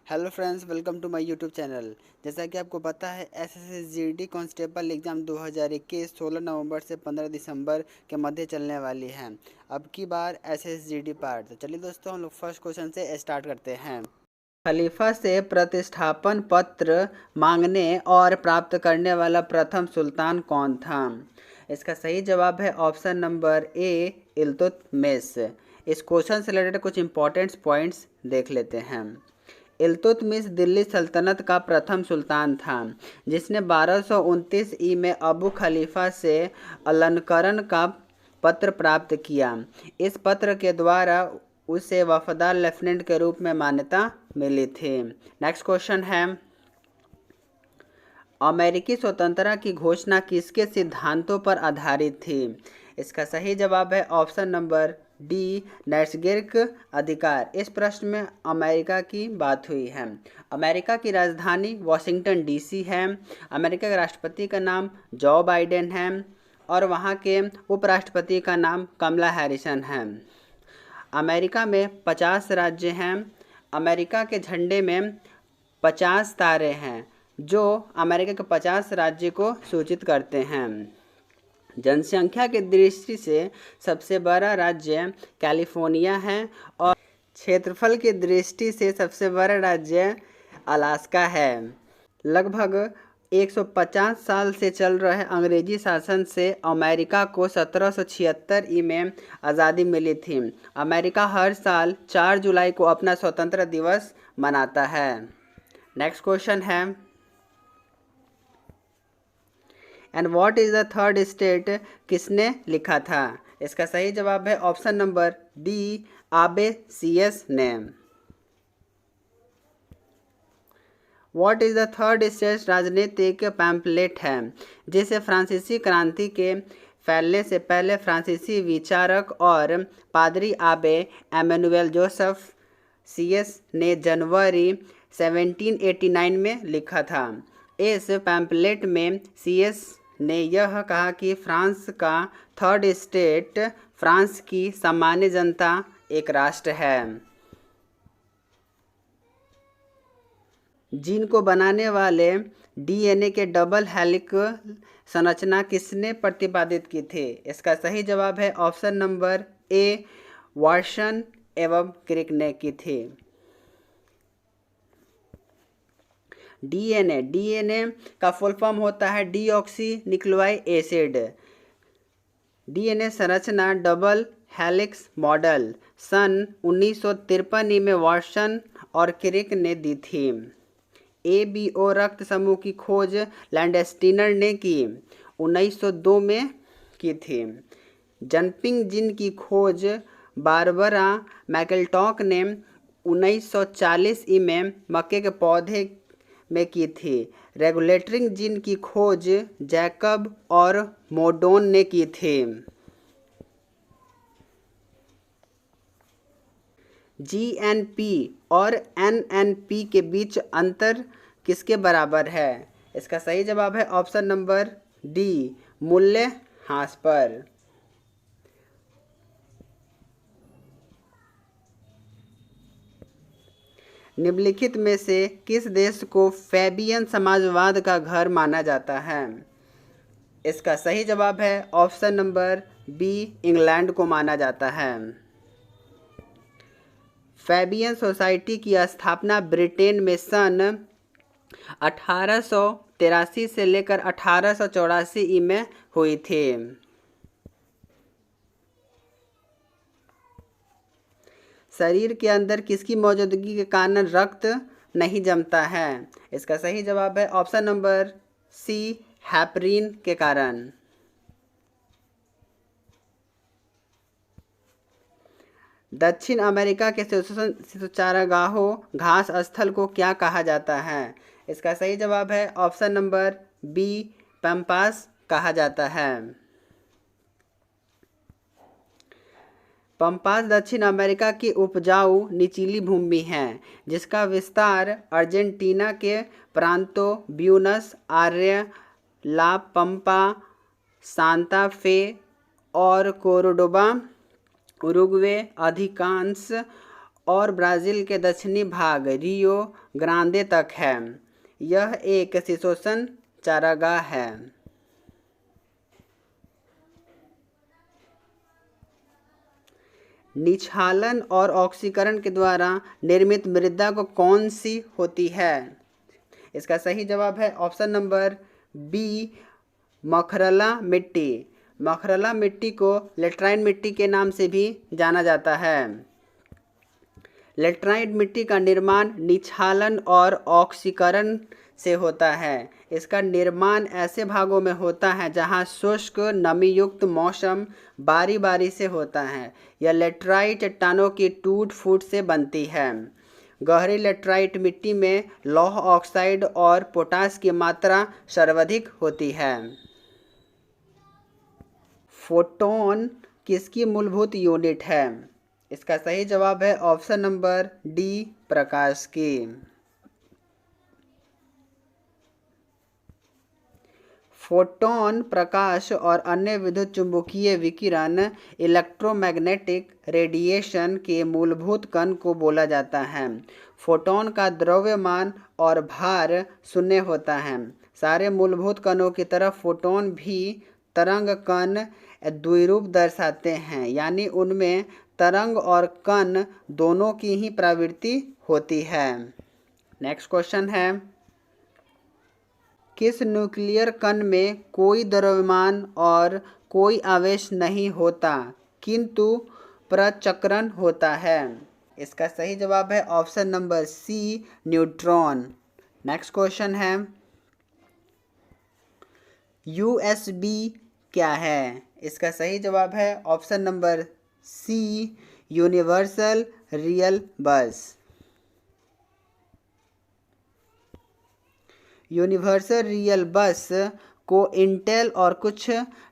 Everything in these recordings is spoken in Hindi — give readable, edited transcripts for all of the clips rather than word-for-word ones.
Hello friends, welcome to my YouTube channel. जैसा कि आपको पता है, एसएससी कांस्टेबल एग्ज़ाम 2021 16 नवंबर से 15 दिसंबर के मध्य चलने वाली है। अब की बार एसएसजी पार्ट। तो चलिए दोस्तों, हम लोग फर्स्ट क्वेश्चन से स्टार्ट करते हैं। खलीफा से प्रतिष्ठापन पत्र मांगने और प्राप्त करने वाला प्रथम सुल्तान कौन था? इसका सही जवाब है ऑप्शन नंबर ए, इल्तुतमिश। इस क्वेश्चन से रिलेटेड कुछ इंपॉर्टेंट पॉइंट्स देख लेते हैं। इल्तुतमिश दिल्ली सल्तनत का प्रथम सुल्तान था, जिसने 1229 ई में अबू खलीफा से अलंकरण का पत्र प्राप्त किया। इस पत्र के द्वारा उसे वफादार लेफ्टिनेंट के रूप में मान्यता मिली थी। नेक्स्ट क्वेश्चन है, अमेरिकी स्वतंत्रता की घोषणा किसके सिद्धांतों पर आधारित थी? इसका सही जवाब है ऑप्शन नंबर डी, नैसर्गिक अधिकार। इस प्रश्न में अमेरिका की बात हुई है। अमेरिका की राजधानी वाशिंगटन डीसी है। अमेरिका के राष्ट्रपति का नाम जो बाइडेन है और वहाँ के उपराष्ट्रपति का नाम कमला हैरिसन है। अमेरिका में 50 राज्य हैं। अमेरिका के झंडे में 50 तारे हैं, जो अमेरिका के 50 राज्य को सूचित करते हैं। जनसंख्या की दृष्टि से सबसे बड़ा राज्य कैलिफोर्निया है और क्षेत्रफल की दृष्टि से सबसे बड़ा राज्य अलास्का है। लगभग 150 साल से चल रहे अंग्रेजी शासन से अमेरिका को 1776 ई में आज़ादी मिली थी। अमेरिका हर साल 4 जुलाई को अपना स्वतंत्रता दिवस मनाता है। नेक्स्ट क्वेश्चन है, and what is the third state किसने लिखा था? इसका सही जवाब है ऑप्शन नंबर डी, आबे सीएस ने। What is the third state राजनीतिक पैम्पलेट है जिसे फ्रांसीसी क्रांति के फैलने से पहले फ्रांसीसी विचारक और पादरी आबे एमेनुएल जोसेफ सीएस ने जनवरी 1789 में लिखा था। इस पैम्पलेट में सीएस ने यह कहा कि फ्रांस का थर्ड स्टेट फ्रांस की सामान्य जनता एक राष्ट्र है। जीन को बनाने वाले डीएनए के डबल हेलिकल संरचना किसने प्रतिपादित की थी? इसका सही जवाब है ऑप्शन नंबर ए, वाटसन एवं क्रिक ने की थी। डीएनए का फुल फॉर्म होता है डीऑक्सी न्यूक्लियोटाइड एसिड। डीएनए संरचना डबल हेलिक्स मॉडल सन 1953 में वाटसन और क्रिक ने दी थी। एबीओ रक्त समूह की खोज लैंडस्टीनर ने की 1902 में की थी। जंपिंग जीन की खोज बारबरा मैकलटॉक ने 1940 ई में मक्के के पौधे में की थी। रेगुलेटरी जीन की खोज जैकब और मोडोन ने की थी। जीएनपी और एनएनपी के बीच अंतर किसके बराबर है? इसका सही जवाब है ऑप्शन नंबर डी, मूल्य ह्रास पर। निम्नलिखित में से किस देश को फैबियन समाजवाद का घर माना जाता है? इसका सही जवाब है ऑप्शन नंबर बी, इंग्लैंड को माना जाता है। फैबियन सोसाइटी की स्थापना ब्रिटेन में सन 1883 से लेकर 1884 ई में हुई थी। शरीर के अंदर किसकी मौजूदगी के कारण रक्त नहीं जमता है? इसका सही जवाब है ऑप्शन नंबर सी, हेपरिन के कारण। दक्षिण अमेरिका के शिशु चारागाहों घास स्थल को क्या कहा जाता है? इसका सही जवाब है ऑप्शन नंबर बी, पैम्पास कहा जाता है। पंपास दक्षिण अमेरिका की उपजाऊ निचली भूमि है, जिसका विस्तार अर्जेंटीना के प्रांतों ब्यूनस आयर्स, ला पंपा, सांता फे और कोर्डोबा, उरुग्वे, अधिकांश और ब्राज़ील के दक्षिणी भाग रियो ग्रांडे तक है। यह एक शीतोष्ण चारागाह है। निक्षालन और ऑक्सीकरण के द्वारा निर्मित मृदा को कौन सी होती है? इसका सही जवाब है ऑप्शन नंबर बी, मखरला मिट्टी। मखरला मिट्टी को लेटराइन मिट्टी के नाम से भी जाना जाता है। लेटराइट मिट्टी का निर्माण निक्षालन और ऑक्सीकरण से होता है। इसका निर्माण ऐसे भागों में होता है जहां शुष्क नमी युक्त मौसम बारी बारी से होता है। यह लेटराइट चट्टानों की टूट फूट से बनती है। गहरी लेटराइट मिट्टी में लौह ऑक्साइड और पोटास की मात्रा सर्वाधिक होती है। फोटोन किसकी मूलभूत यूनिट है? इसका सही जवाब है ऑप्शन नंबर डी, प्रकाश की। फोटोन प्रकाश और अन्य विद्युत चुंबकीय विकिरण इलेक्ट्रोमैग्नेटिक रेडिएशन के मूलभूत कण को बोला जाता है। फोटोन का द्रव्यमान और भार शून्य होता है। सारे मूलभूत कणों की तरह फोटोन भी तरंग कण द्विरूप दर्शाते हैं, यानी उनमें तरंग और कण दोनों की ही प्रवृत्ति होती है। नेक्स्ट क्वेश्चन है, किस न्यूक्लियर कण में कोई द्रव्यमान और कोई आवेश नहीं होता किंतु प्रचक्रण होता है? इसका सही जवाब है option number C, neutron. Next question है, यूएसबी क्या है? इसका सही जवाब है option number C, universal real bus. Universal real bus को इंटेल और कुछ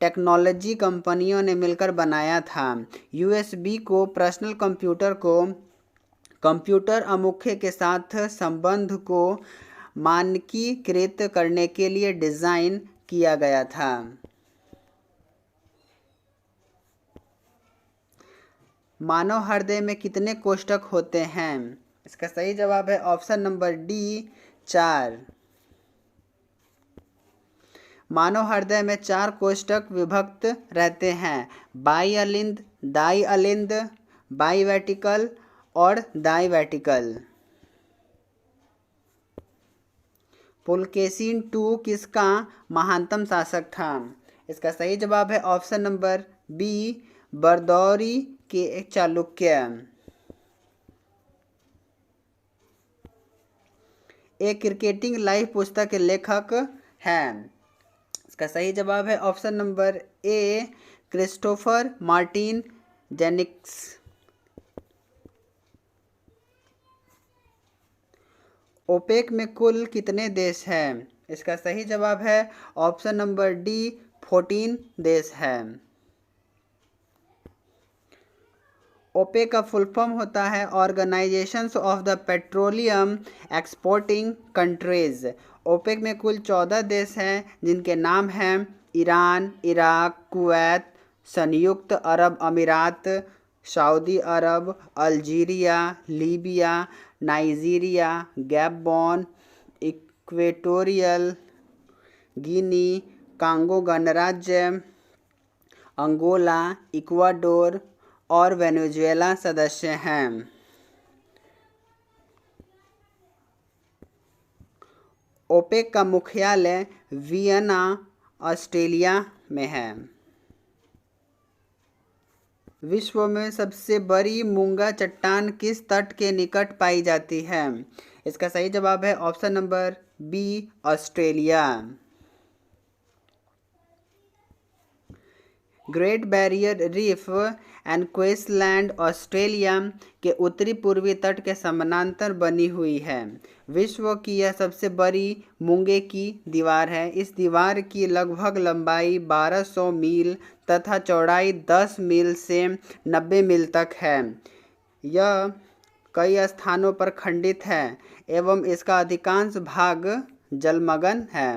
टेक्नोलॉजी कंपनियों ने मिलकर बनाया था। यूएसबी को पर्सनल कंप्यूटर को कंप्यूटर अमुख्य के साथ संबंध को मानकीकृत करने के लिए डिज़ाइन किया गया था। मानव हृदय में कितने कोष्ठक होते हैं? इसका सही जवाब है ऑप्शन नंबर डी, 4। मानव हृदय में 4 कोष्ठक विभक्त रहते हैं, बाईअलिंद, दाईअलिंद, बाईवेंट्रिकल और दाईवेंट्रिकल। पुलकेशिन II किसका महानतम शासक था? इसका सही जवाब है ऑप्शन नंबर बी, बरदौरी के एक चालुक्य। एक क्रिकेटिंग लाइव पुस्तक के लेखक हैं। इसका सही जवाब है option number A, Christopher Martin जेनिक्स। ओपेक में कुल कितने देश हैं? इसका सही जवाब है ऑप्शन नंबर डी, 14 देश हैं। ओपेक का फुल फॉर्म होता है organisations of the petroleum exporting countries. OPEC में कुल 14 देश हैं, जिनके नाम हैं ईरान, इराक, कुवैत, संयुक्त अरब अमीरात, सऊदी अरब, Algeria, Libya, Nigeria, Gabon, Equatorial Guinea, Congo गणराज्य, अंगोला, इक्वाडोर और वेनेजुएला सदस्य हैं। ओपेक का मुख्यालय वियना, ऑस्ट्रेलिया में है। विश्व में सबसे बड़ी मूंगा चट्टान किस तट के निकट पाई जाती है? इसका सही जवाब है option number B, Australia. Great Barrier Reef and Queensland Australia के उत्तरी पूर्वी तट के समानांतर बनी हुई है। विश्व की यह सबसे बड़ी मूंगे की दीवार है। इस दीवार की लगभग लंबाई 1200 मील तथा चौड़ाई 10 मील से 90 मील तक है। यह कई स्थानों पर खंडित है एवं इसका अधिकांश भाग जलमग्न है।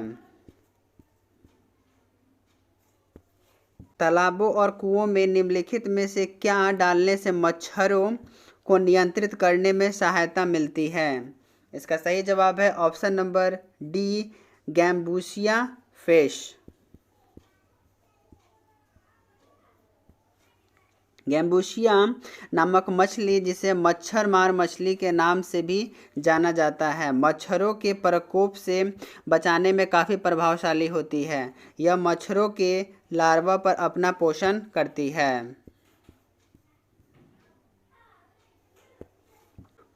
तालाबों और कुओं में निम्नलिखित में से क्या डालने से मच्छरों को नियंत्रित करने में सहायता मिलती है? इसका सही जवाब है option number D, gambusia fish. Gambusia नामक मछली, जिसे मच्छर मार मछली के नाम से भी जाना जाता है, मच्छरों के प्रकोप से बचाने में काफ़ी प्रभावशाली होती है। यह मच्छरों के लार्वा पर अपना पोषण करती है।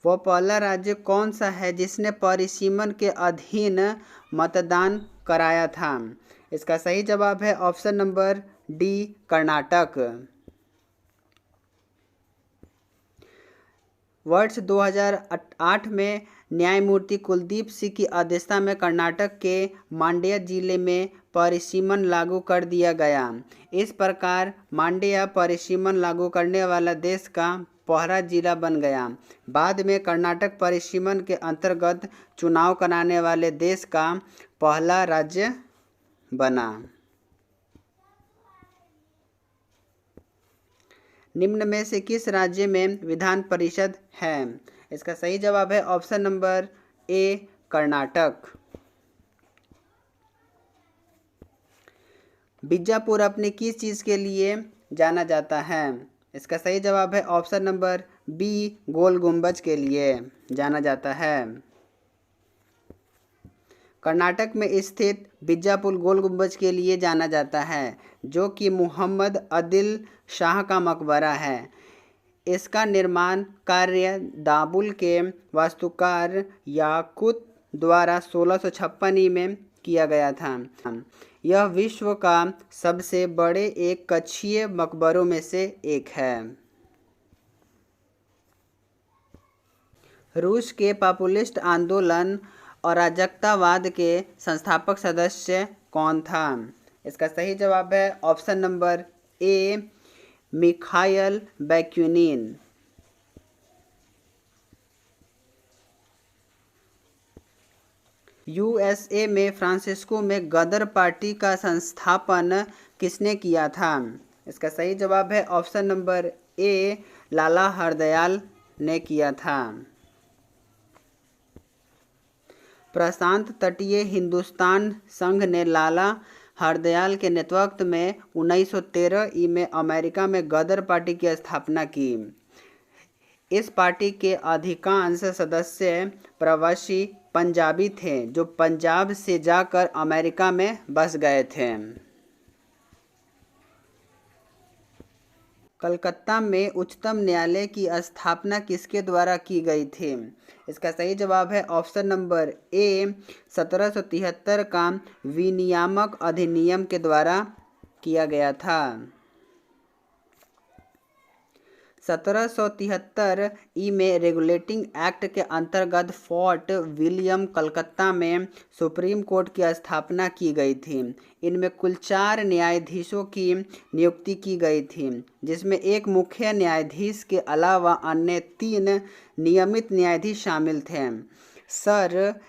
वह पहला राज्य कौन सा है जिसने परिसीमन के अधीन मतदान कराया था? इसका सही जवाब है ऑप्शन नंबर डी, कर्नाटक। वर्ष 2008 में न्यायमूर्ति कुलदीप सिंह की अध्यक्षता में कर्नाटक के मांड्या जिले में परिसीमन लागू कर दिया गया। इस प्रकार मांड्या परिसीमन लागू करने वाला देश का पहला जिला बन गया। बाद में कर्नाटक परिसीमन के अंतर्गत चुनाव कराने वाले देश का पहला राज्य बना। निम्न में से किस राज्य में विधान परिषद है? इसका सही जवाब है ऑप्शन नंबर ए, कर्नाटक। बीजापुर अपनी किस चीज़ के लिए जाना जाता है? इसका सही जवाब है ऑप्शन नंबर बी, गोल गुंबज के लिए जाना जाता है। कर्नाटक में स्थित बीजापुर गोल गुंबज के लिए जाना जाता है, जो कि मोहम्मद आदिल शाह का मकबरा है। इसका निर्माण कार्य दाबुल के वास्तुकार याकूत द्वारा 1656 ई में किया गया था। यह विश्व का सबसे बड़े एक कक्षीय मकबरों में से एक है। रूस के पॉपुलिस्ट आंदोलन अराजकतावाद के संस्थापक सदस्य कौन था? इसका सही जवाब है option number A, Mikhail Bakunin. USA में फ्रांसिस्को में गदर पार्टी का संस्थापन किसने किया था? इसका सही जवाब है ऑप्शन नंबर ए, लाला हरदयाल ने किया था। प्रशांत तटीय हिंदुस्तान संघ ने लाला हरदयाल के नेतृत्व में 1913 ई में अमेरिका में गदर पार्टी की स्थापना की। इस पार्टी के अधिकांश सदस्य प्रवासी पंजाबी थे, जो पंजाब से जाकर अमेरिका में बस गए थे। कलकत्ता में उच्चतम न्यायालय की स्थापना किसके द्वारा की गई थी? इसका सही जवाब है ऑप्शन नंबर ए, 1773 का विनियामक अधिनियम के द्वारा किया गया था। 1773 ई में रेगुलेटिंग एक्ट के अंतर्गत फोर्ट विलियम कलकत्ता में सुप्रीम कोर्ट की स्थापना की गई थी। इनमें कुल 4 न्यायाधीशों की नियुक्ति की गई थी, जिसमें एक मुख्य न्यायाधीश के अलावा अन्य 3 नियमित न्यायाधीश शामिल थे। सर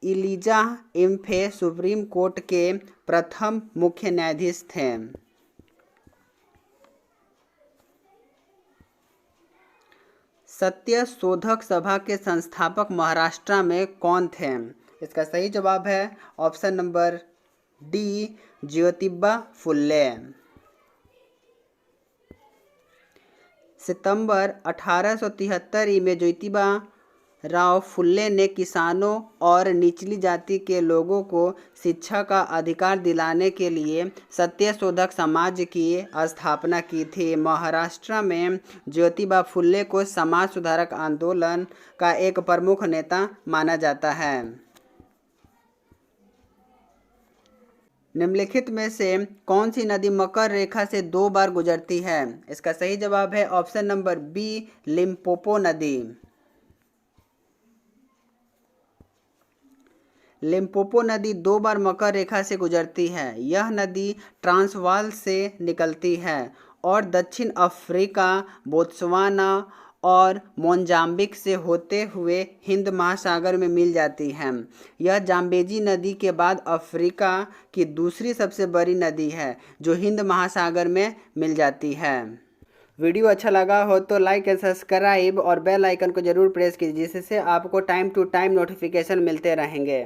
इलिजाह इम्फे सुप्रीम कोर्ट के प्रथम मुख्य न्यायाधीश थे। सत्य शोधक सभा के संस्थापक महाराष्ट्र में कौन थे? इसका सही जवाब है ऑप्शन नंबर डी, ज्योतिबा फुल्ले। सितंबर 1873 ई में ज्योतिबा राव फुल्ले ने किसानों और निचली जाति के लोगों को शिक्षा का अधिकार दिलाने के लिए सत्य शोधक समाज की स्थापना की थी। महाराष्ट्र में ज्योतिबा फुल्ले को समाज सुधारक आंदोलन का एक प्रमुख नेता माना जाता है। निम्नलिखित में से कौन सी नदी मकर रेखा से 2 बार गुजरती है? इसका सही जवाब है ऑप्शन नंबर बी, लिम्पोपो नदी। लिम्पोपो नदी 2 बार मकर रेखा से गुजरती है। यह नदी ट्रांसवाल से निकलती है और दक्षिण अफ्रीका, बोत्सवाना और मोजाम्बिक से होते हुए हिंद महासागर में मिल जाती है। यह जाम्बेजी नदी के बाद अफ्रीका की दूसरी सबसे बड़ी नदी है, जो हिंद महासागर में मिल जाती है। वीडियो अच्छा लगा हो तो लाइक एंड सब्सक्राइब और बेल आइकन को ज़रूर प्रेस कीजिए, जिससे आपको टाइम टू टाइम नोटिफिकेशन मिलते रहेंगे।